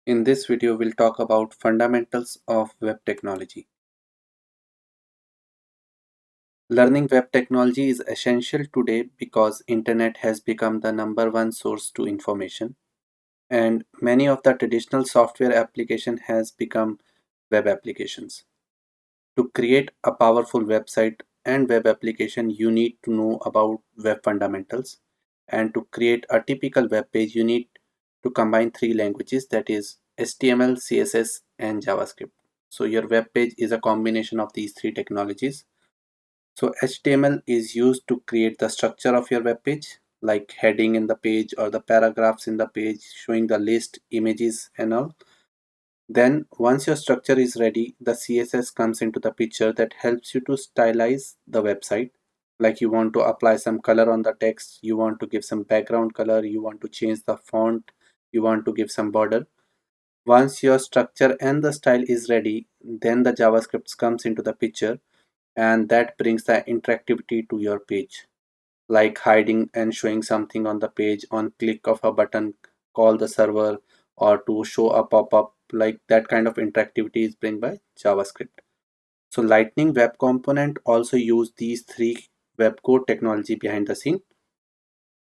In this video, we'll talk about fundamentals of web technology. Learning web technology is essential today because internet has become the number one source to information, and many of the traditional software application has become web applications. To create a powerful website and web application, you need to know about web fundamentals, and to create a typical web page, you need to combine three languages, that is HTML, CSS, and JavaScript. So your web page is a combination of these three technologies. So HTML is used to create the structure of your web page, like heading in the page or the paragraphs in the page, showing the list, images, and all. Then once your structure is ready, the CSS comes into the picture that helps you to stylize the website. Like you want to apply some color on the text, you want to give some background color, you want to change the font, you want to give some border. Once your structure and the style is ready, then the JavaScript comes into the picture, and that brings the interactivity to your page, like hiding and showing something on the page on click of a button, call the server, or to show a pop-up. Like that kind of interactivity is bring by JavaScript. So Lightning Web Component also use these three web code technology behind the scene.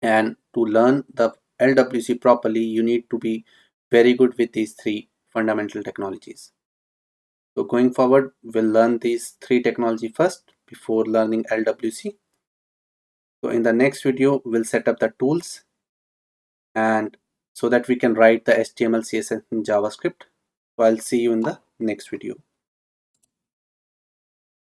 And to learn the LWC properly, you need to be very good with these three fundamental technologies. So going forward, we'll learn these three technology first before learning LWC. So in the next video, we'll set up the tools and so that we can write the HTML, CSS and JavaScript. So I'll see you in the next video.